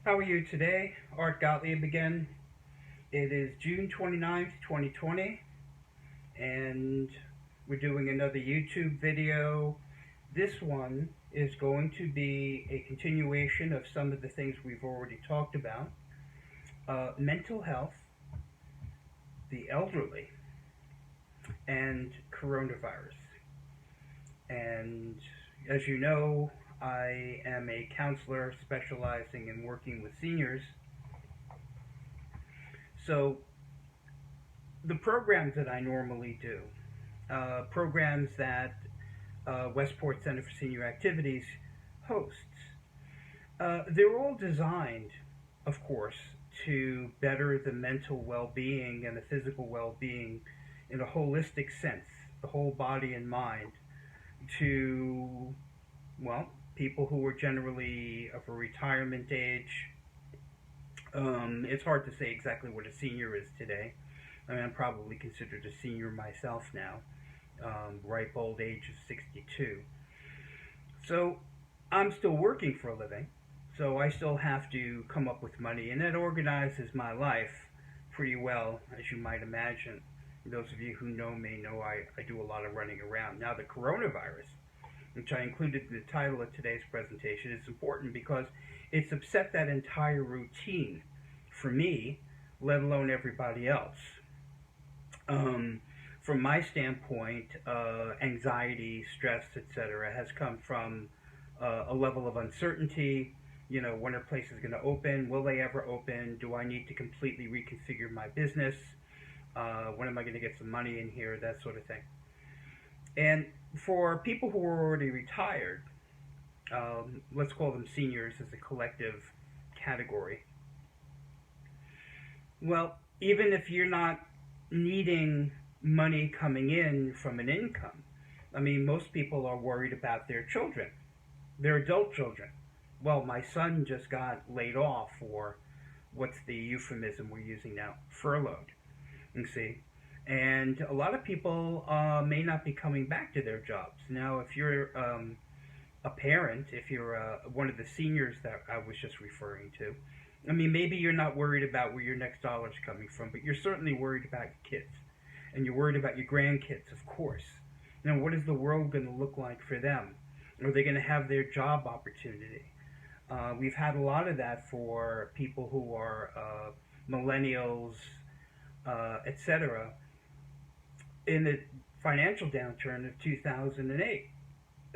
How are you today? Art Gottlieb again. It is June 29th, 2020, and we're doing another YouTube video. This one is going to be a continuation of some of the things we've already talked about: mental health, the elderly, and coronavirus. And as you know, I am a counselor specializing in working with seniors. So, the programs that I normally do, programs that Westport Center for Senior Activities hosts, they're all designed, of course, to better the mental well being and the physical well being in a holistic sense, the whole body and mind, to, well, people who are generally of a retirement age. It's hard to say exactly what a senior is today. I mean, I'm probably considered a senior myself now, ripe old age of 62. So I'm still working for a living, so I still have to come up with money, and that organizes my life pretty well, as you might imagine. Those of you who know me know I do a lot of running around. Now, the coronavirus, which I included in the title of today's presentation, is important because it's upset that entire routine for me, let alone everybody else. Um, from my standpoint, anxiety, stress, etc., has come from a level of uncertainty. You know, when are places going to open? Will they ever open? Do I need to completely reconfigure my business? When am I going to get some money in here? That sort of thing. And for people who are already retired, let's call them seniors as a collective category. Well, even if you're not needing money coming in from an income, I mean, most people are worried about their children, their adult children. Well, my son just got laid off, or what's the euphemism we're using now? Furloughed, you see. And a lot of people may not be coming back to their jobs. Now, if you're a parent, if you're one of the seniors that I was just referring to, I mean, maybe you're not worried about where your next dollar's coming from, but you're certainly worried about your kids. And you're worried about your grandkids, of course. Now, what is the world going to look like for them? Are they going to have their job opportunity? We've had a lot of that for people who are millennials, etc., in the financial downturn of 2008.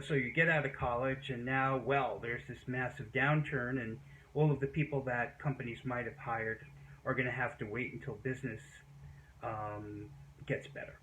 So you get out of college, and now, well, there's this massive downturn, and all of the people that companies might have hired are going to have to wait until business um, gets better.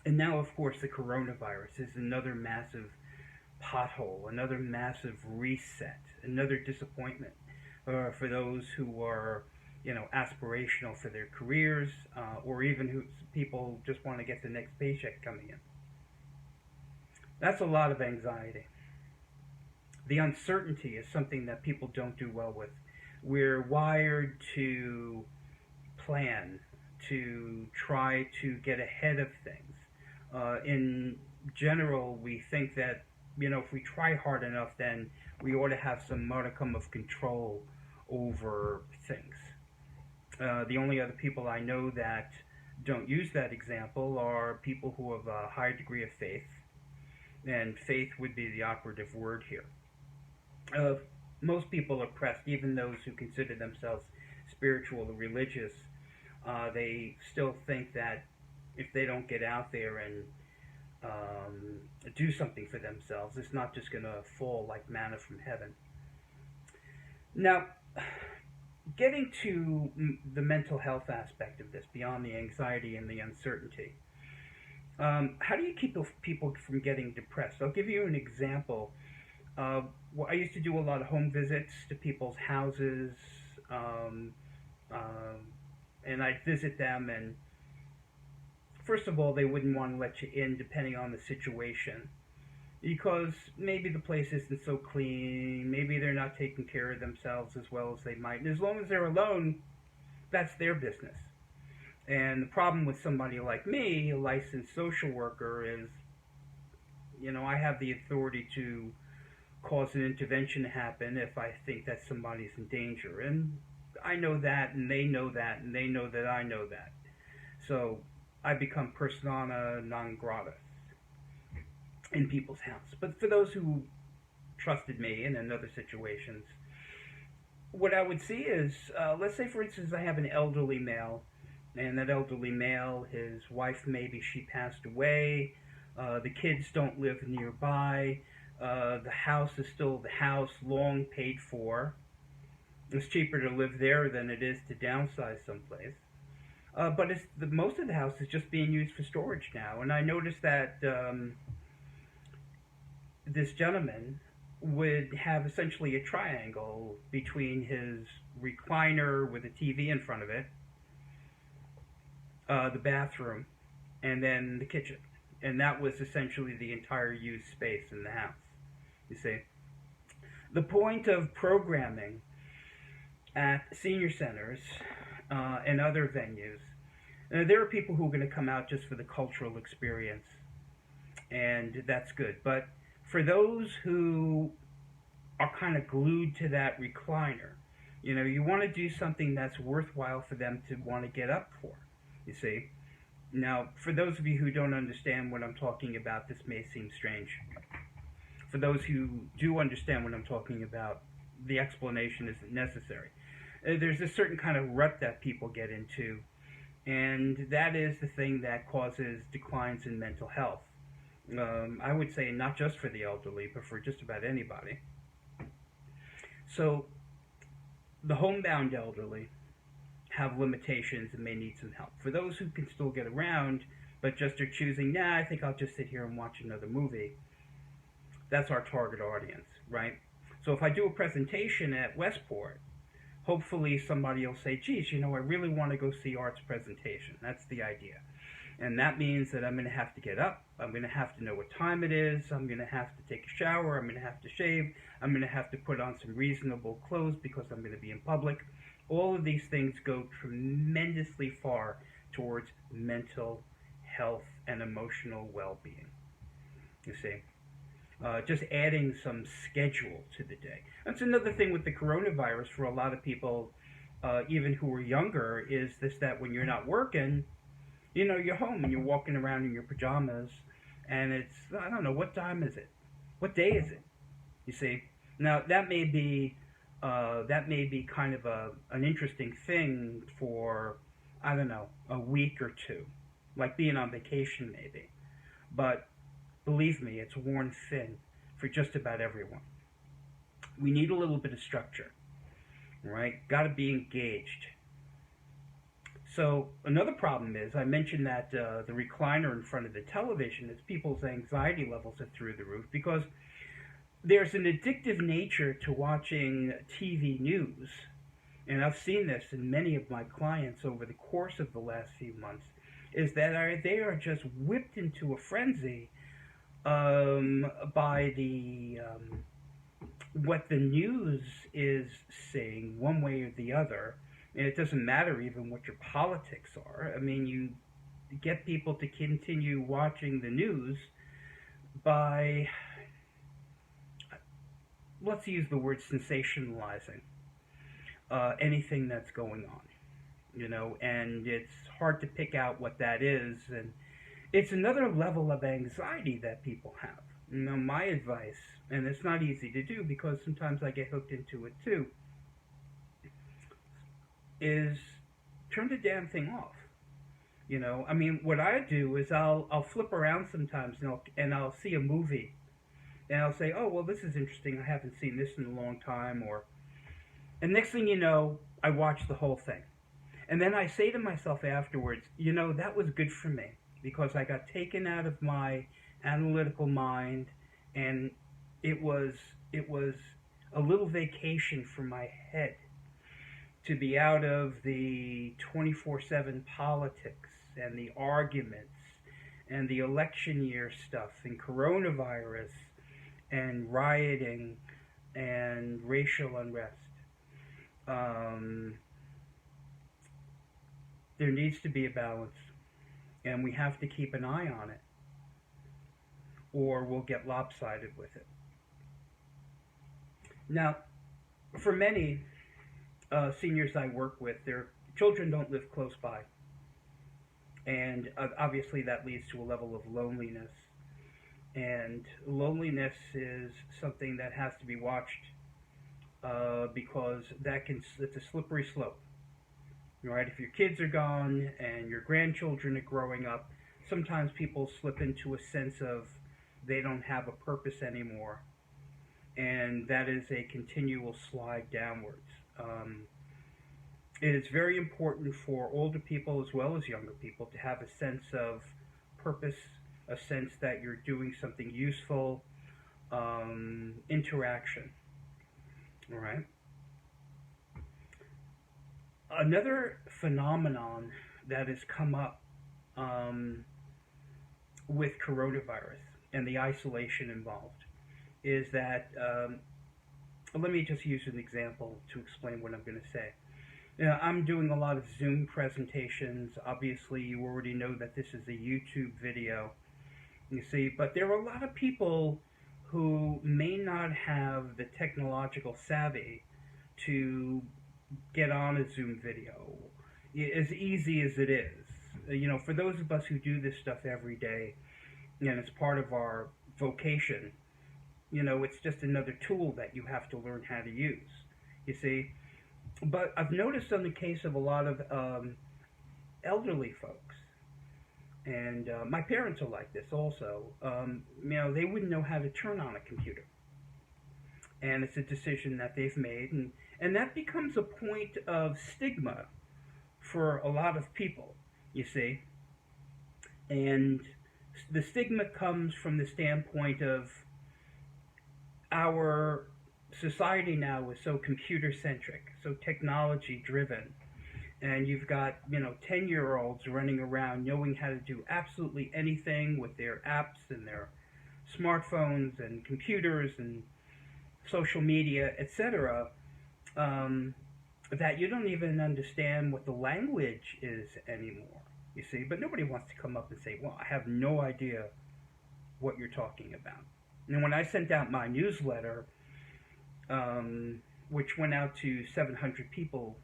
And now, of course, the coronavirus is another massive pothole, another massive reset, another disappointment for those who are, you know, aspirational for their careers, or even who people just want to get the next paycheck coming in. That's a lot of anxiety. The uncertainty is something that people don't do well with. We're wired to plan, to try to get ahead of things. In general, we think that, you know, if we try hard enough, then we ought to have some modicum of control over things. The only other people I know that don't use that example are people who have a high degree of faith, and faith would be the operative word here. Uh, Most people are pressed, even those who consider themselves spiritual or religious. They still think that if they don't get out there and do something for themselves, it's not just going to fall like manna from heaven. Now, getting to the mental health aspect of this, beyond the anxiety and the uncertainty, how do you keep people from getting depressed? I'll give you an example. Well, I used to do a lot of home visits to people's houses, um, um, and I'd visit them, and first of all, they wouldn't want to let you in depending on the situation, because maybe the place isn't so clean, maybe they're not taking care of themselves as well as they might. And as long as they're alone, that's their business. And the problem with somebody like me, a licensed social worker, is, you know, I have the authority to cause an intervention to happen if I think that somebody's in danger. And I know that, and they know that, and they know that I know that. So I become persona non grata in people's house. But for those who trusted me and in other situations, what I would see is, let's say, for instance, I have an elderly male, and that elderly male, his wife, maybe she passed away, the kids don't live nearby, the house is still the house, long paid for. It's cheaper to live there than it is to downsize someplace. But most of the house is just being used for storage now. And I noticed that this gentleman would have essentially a triangle between his recliner with a TV in front of it, the bathroom, and then the kitchen. And that was essentially the entire used space in the house. You see? The point of programming at senior centers and other venues, there are people who are going to come out just for the cultural experience, and that's good. But for those who are kind of glued to that recliner, you want to do something that's worthwhile for them to want to get up for, you see. Now, for those of you who don't understand what I'm talking about, this may seem strange. For those who do understand what I'm talking about, the explanation isn't necessary. There's a certain kind of rut that people get into, and that is the thing that causes declines in mental health. I would say not just for the elderly, but for just about anybody. So, the homebound elderly have limitations and may need some help. For those who can still get around, but just are choosing, I think I'll just sit here and watch another movie, that's our target audience, right? So if I do a presentation at Westport, hopefully somebody will say, geez, I really want to go see Art's presentation. That's the idea. And that means that I'm going to have to get up. I'm going to have to know what time it is. I'm going to have to take a shower. I'm going to have to shave. I'm going to have to put on some reasonable clothes because I'm going to be in public. All of these things go tremendously far towards mental health and emotional well-being. You see? Just adding some schedule to the day. That's another thing with the coronavirus for a lot of people, even who are younger, is that when you're not working, you're home and you're walking around in your pajamas, and it's, I don't know, what time is it? What day is it? You see? Now, that may be kind of an interesting thing for, I don't know, a week or two, like being on vacation maybe. But believe me, it's worn thin for just about everyone. We need a little bit of structure, right? Got to be engaged. So another problem is, I mentioned that the recliner in front of the television is people's anxiety levels are through the roof because there's an addictive nature to watching TV news. And I've seen this in many of my clients over the course of the last few months, is that they are just whipped into a frenzy by the what the news is saying one way or the other. And it doesn't matter even what your politics are. I mean, you get people to continue watching the news by, let's use the word sensationalizing anything that's going on, and it's hard to pick out what that is, and it's another level of anxiety that people have. My advice, and it's not easy to do because sometimes I get hooked into it too, is turn the damn thing off. I mean, what I do is I'll flip around sometimes and I'll see a movie and I'll say, oh, well, this is interesting. I haven't seen this in a long time. And next thing you know, I watch the whole thing. And then I say to myself afterwards, that was good for me because I got taken out of my analytical mind, and it was a little vacation for my head to be out of the 24/7 politics and the arguments and the election year stuff and coronavirus and rioting and racial unrest. There needs to be a balance, and we have to keep an eye on it, or we'll get lopsided with it. Now, for many seniors I work with, their children don't live close by, and obviously that leads to a level of loneliness. And loneliness is something that has to be watched because it's a slippery slope. Right? If your kids are gone and your grandchildren are growing up, sometimes people slip into a sense of they don't have a purpose anymore, and that is a continual slide downwards. It is very important for older people as well as younger people to have a sense of purpose, a sense that you're doing something useful, interaction. All right. Another phenomenon that has come up um, with coronavirus and the isolation involved is that let me just use an example to explain what I'm going to say. I'm doing a lot of Zoom presentations. Obviously, you already know that this is a YouTube video, you see, but there are a lot of people who may not have the technological savvy to get on a Zoom video, as easy as it is. For those of us who do this stuff every day, and it's part of our vocation, it's just another tool that you have to learn how to use, you see. But I've noticed on the case of a lot of elderly folks, and my parents are like this also, they wouldn't know how to turn on a computer. And it's a decision that they've made, and that becomes a point of stigma for a lot of people, you see. And the stigma comes from the standpoint of our society now is so computer centric, so technology driven, and you've got 10-year-olds running around knowing how to do absolutely anything with their apps and their smartphones and computers and social media, etc., that you don't even understand what the language is anymore, you see. But nobody wants to come up and say, well, I have no idea what you're talking about. And when I sent out my newsletter, which went out to 700 people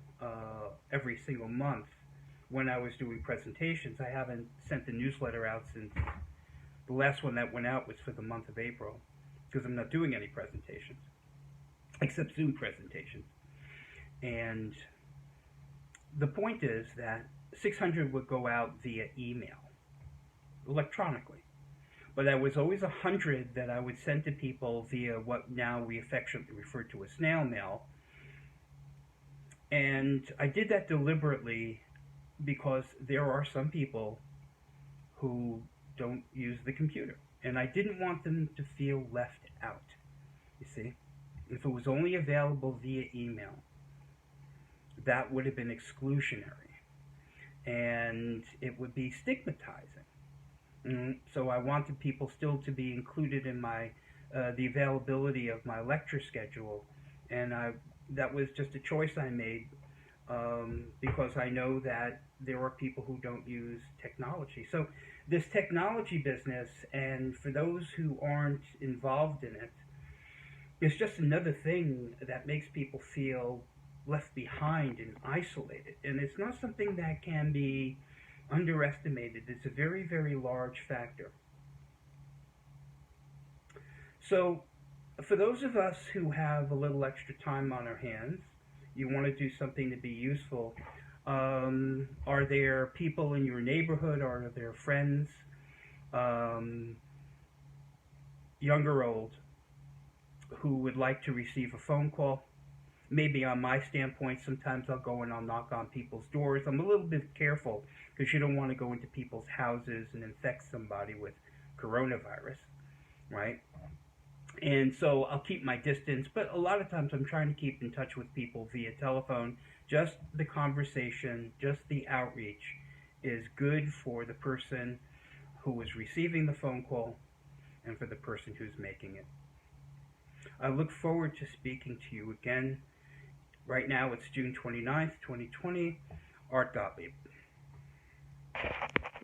every single month when I was doing presentations, I haven't sent the newsletter out since the last one that went out was for the month of April, because I'm not doing any presentations, except Zoom presentations. And the point is that 600 would go out via email, electronically. But there was always 100 that I would send to people via what now we affectionately refer to as snail mail. And I did that deliberately because there are some people who don't use the computer. And I didn't want them to feel left out, you see. If it was only available via email, that would have been exclusionary. And it would be stigmatizing. So I wanted people still to be included in my the availability of my lecture schedule, and that was just a choice I made because I know that there are people who don't use technology. So this technology business, and for those who aren't involved in it, is just another thing that makes people feel left behind and isolated. And it's not something that can be underestimated. It's a very, very large factor. So for those of us who have a little extra time on our hands, you want to do something to be useful, are there people in your neighborhood, or are there friends, young or old, who would like to receive a phone call? Maybe on my standpoint, sometimes I'll go and I'll knock on people's doors. I'm a little bit careful because you don't want to go into people's houses and infect somebody with coronavirus, right? And so I'll keep my distance, but a lot of times I'm trying to keep in touch with people via telephone. Just the conversation, just the outreach is good for the person who is receiving the phone call and for the person who's making it. I look forward to speaking to you again. Right now it's June 29th, 2020. Art Gottlieb.